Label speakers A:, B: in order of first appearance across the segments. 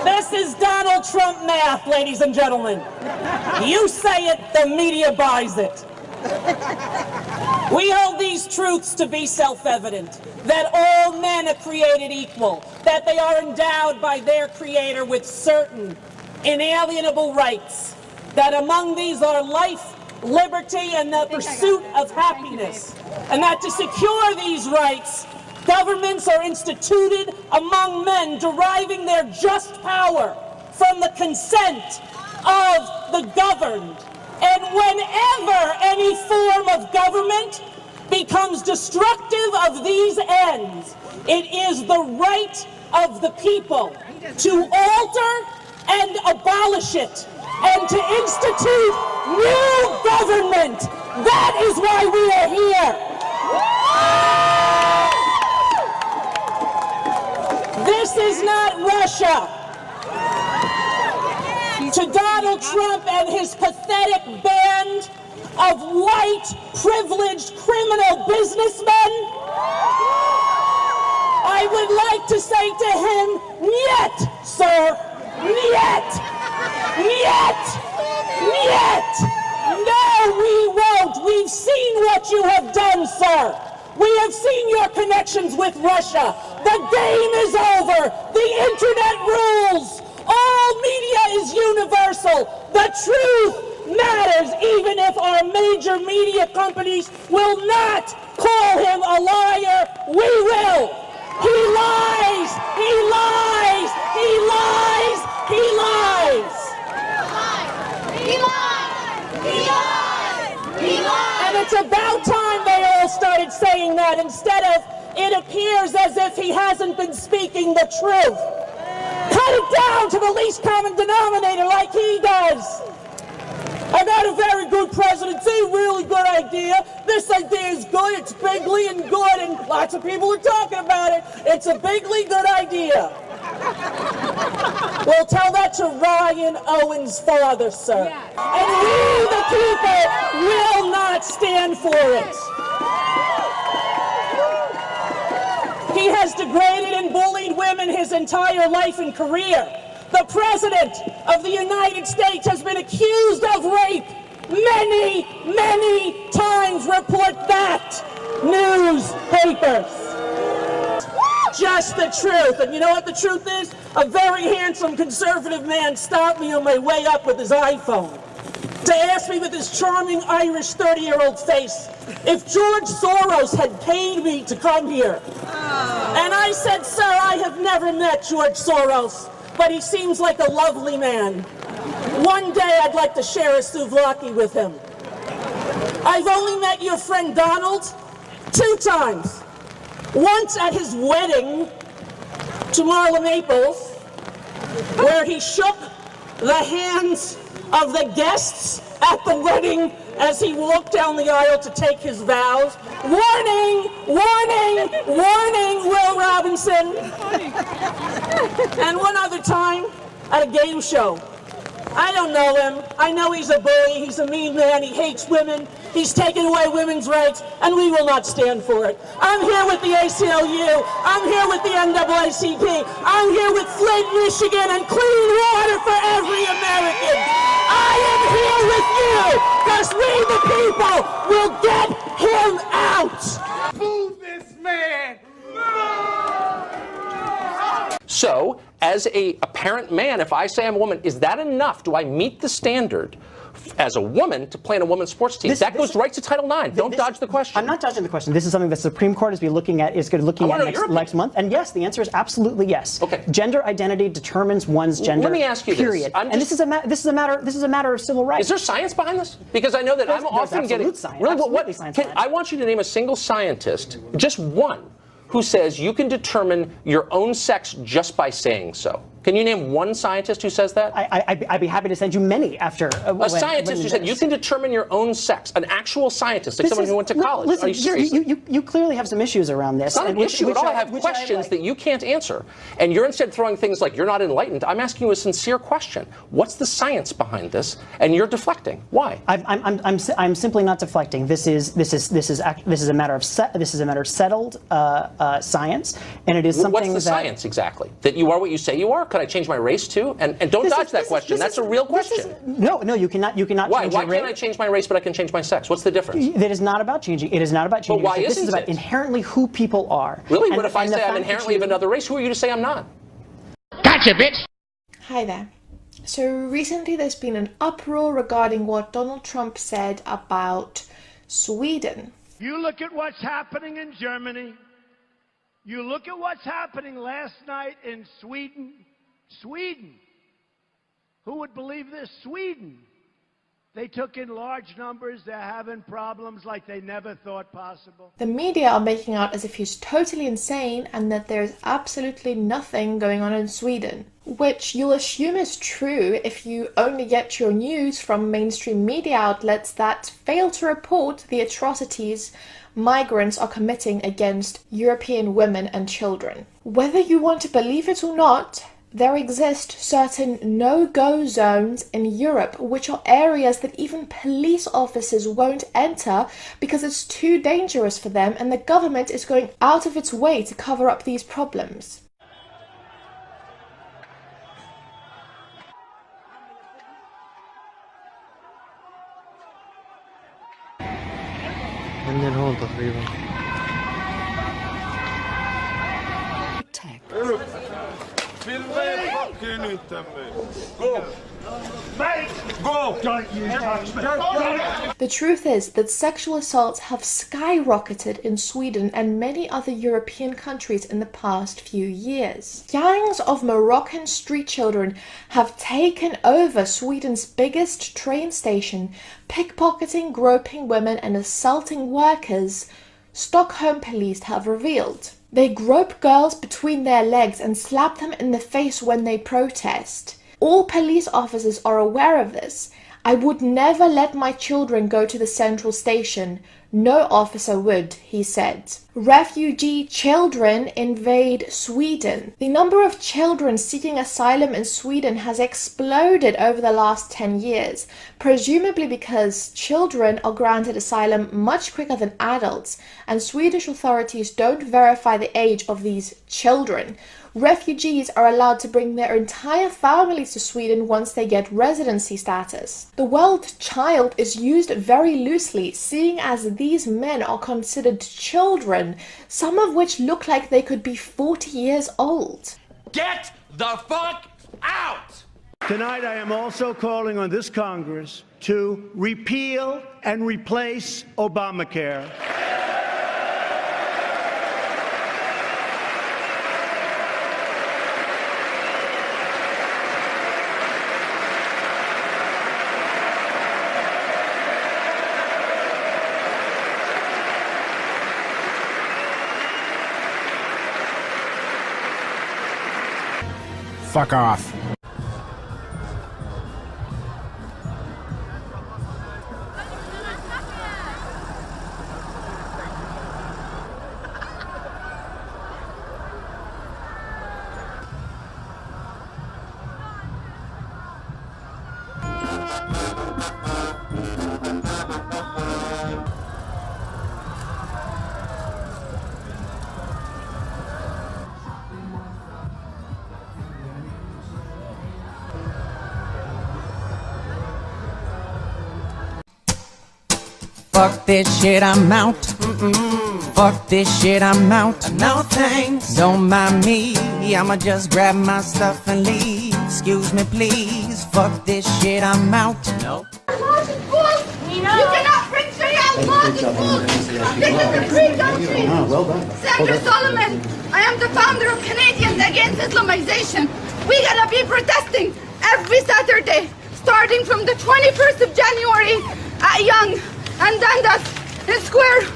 A: This is Donald Trump math, ladies and gentlemen. You say it, the media buys it. We hold these truths to be self-evident, that all men are created equal, that they are endowed by their Creator with certain inalienable rights, that among these are life, liberty, and the pursuit of happiness, and that to secure these rights, governments are instituted among men, deriving their just power from the consent of the governed. And whenever any form of government becomes destructive of these ends, it is the right of the people to alter and abolish it, and to institute new government. That is why we are here. This is not Russia. To Donald Trump and his pathetic band of white, privileged, criminal businessmen, I would like to say to him, "Niet, sir, niet, niet, niet. No, we won't. We've seen what you have done, sir. We have seen your connections with Russia. The game is over. The internet rules. All media is universal. The truth matters, even if our major media companies will not call him a liar. We will. He lies. He lies. He lies. He lies. He lies. He lies. He lies. And it's about time they all started saying that, instead of it appears as if he hasn't been speaking the truth. Cut it down to the least common denominator like he does. I got a very good presidency, really good idea. This idea is good, it's bigly and good, and lots of people are talking about it. It's a bigly good idea. Well, tell that to Ryan Owen's father, sir. And we, the people, will not stand for it. He has degraded and bullied women his entire life and career. The President of the United States has been accused of rape many, many times. Report that, newspapers. Just the truth. And you know what the truth is? A very handsome conservative man stopped me on my way up with his iPhone to ask me with his charming Irish 30-year-old face if George Soros had paid me to come here. And I said, "Sir, I have never met George Soros, but he seems like a lovely man. One day I'd like to share a souvlaki with him." I've only met your friend Donald 2 times. Once at his wedding to Marla Maples, where he shook the hands of the guests at the wedding as he walked down the aisle to take his vows. Warning, warning, warning, Will Robinson. And one other time at a game show. I don't know him. I know he's a bully. He's a mean man. He hates women. He's taken away women's rights, and we will not stand for it. I'm here with the ACLU. I'm here with the NAACP. I'm here with Flint, Michigan, and clean water for every American. I am here with you, because we, the people, will get him out.
B: Move this man.
C: So, as a apparent man, if I say I'm a woman, is that enough? Do I meet the standard as a woman to play in a women's sports team? That goes right to Title IX. Don't dodge the question.
D: I'm not dodging the question. This is something the Supreme Court is looking at next month. And yes, the answer is absolutely yes.
C: Okay.
D: Gender identity determines one's gender.
C: Let me ask you
D: period.
C: this.
D: And this is a matter of civil rights.
C: Is there science behind this? Because I know that I'm often getting
D: science.
C: really
D: Absolutely science.
C: I want you to name a single scientist, just one, who says you can determine your own sex just by saying so. Can you name one scientist who says that?
D: I'd be happy to send you many after.
C: A scientist who said you can determine your own sex. An actual scientist, like someone who went to college.
D: Listen,
C: Are you serious?
D: you clearly have some issues around this.
C: It's not an issue at all. I have questions that you can't answer. And you're instead throwing things like you're not enlightened. I'm asking you a sincere question. What's the science behind this? And you're deflecting. Why?
D: I'm simply not deflecting. This is a matter of settled science, and it is something.
C: What's the science exactly? That you are what you say you are? could I change my race too? And don't dodge that question. That's a real question.
D: No, you cannot. You cannot
C: Why?
D: change
C: Why
D: your race.
C: can't I change my race, but I can change my sex? What's the difference?
D: It is not about changing. It is not about changing.
C: But why
D: this
C: isn't
D: is about
C: it?
D: inherently who people are.
C: Really?
D: And,
C: what if I say I'm inherently of another race? Who are you to say I'm not?
E: Gotcha, bitch!
F: Hi there. So recently there's been an uproar regarding what Donald Trump said about Sweden.
B: You look at what's happening in Germany. You look at what's happening last night in Sweden. Sweden. Who would believe this? Sweden. They took in large numbers. They're having problems like they never thought possible.
F: The media are making out as if he's totally insane and that there's absolutely nothing going on in Sweden. Which you'll assume is true if you only get your news from mainstream media outlets that fail to report the atrocities migrants are committing against European women and children. Whether you want to believe it or not, there exist certain no-go zones in Europe, which are areas that even police officers won't enter because it's too dangerous for them, and the government is going out of its way to cover up these problems. The truth is that sexual assaults have skyrocketed in Sweden and many other European countries in the past few years. Gangs of Moroccan street children have taken over Sweden's biggest train station, pickpocketing, groping women and assaulting workers, Stockholm police have revealed. They grope girls between their legs and slap them in the face when they protest. All police officers are aware of this. I would never let my children go to the central station. No officer would, he said. Refugee children invade Sweden. The number of children seeking asylum in Sweden has exploded over the last 10 years, presumably because children are granted asylum much quicker than adults, and Swedish authorities don't verify the age of these children. Refugees are allowed to bring their entire families to Sweden once they get residency status. The word child is used very loosely, seeing as these men are considered children, some of which look like they could be 40 years old.
E: Get the fuck out!
G: Tonight I am also calling on this Congress to repeal and replace Obamacare.
E: Fuck off.
H: Fuck this shit, I'm out. Fuck this shit, I'm out. No thanks. Don't mind me, I'ma just grab my stuff and leave. Excuse me, please. Fuck this shit, I'm out. No.
I: You cannot bring Sharia law to schools. This is a free country.
G: Well done.
I: Senator Solomon, I am the founder of Canadians Against Islamization. We gotta be protesting every Saturday, starting from the 21st of January at Yonge and Dundas in Square.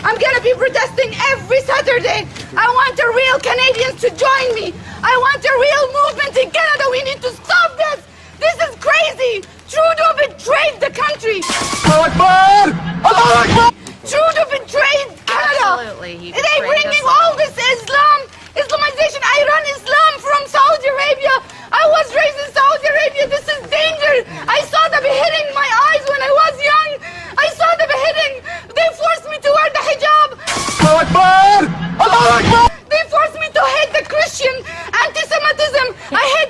I: I'm gonna be protesting every Saturday. I want the real Canadians to join me. I want a real movement in Canada. We need to stop this. This is crazy. Trudeau betrayed the country. Trudeau betrayed Canada.
J: Absolutely.
I: They're bringing all this Islamization. I run Islam from Saudi Arabia. I was raised in Saudi Arabia. This is danger. I saw the beheading in my eyes when I was young. I saw the beheading. They forced me to wear the hijab. They forced me to hate the Christian anti-Semitism. I hate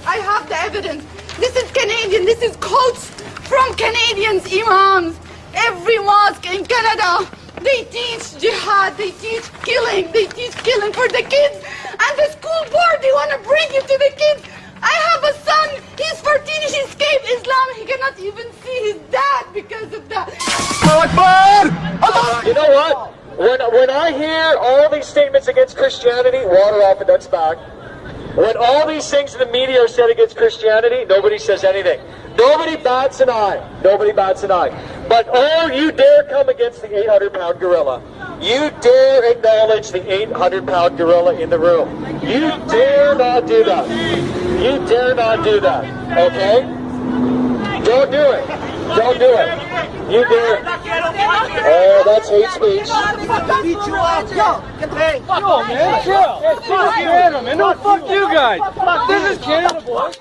I: I have the evidence. This is Canadian. This is quotes from Canadians, imams. Every mosque in Canada, they teach jihad, they teach killing for the kids. And the school board, they want to bring it to the kids. I have a son, he's 14, he escaped Islam. He cannot even see his dad because of that.
J: You know what? When I hear all these statements against Christianity, water off a duck's back. When all these things in the media are said against Christianity, nobody says anything. Nobody bats an eye. Nobody bats an eye. But oh, you dare come against the 800-pound gorilla. You dare acknowledge the 800-pound gorilla in the room. You dare not do that. You dare not do that. Okay? Don't do it. Don't do it. You dare. Oh, that's hate speech.
K: Hey, yo, man, chill. Fuck you, man. No, fuck you guys. This is Canada, boys.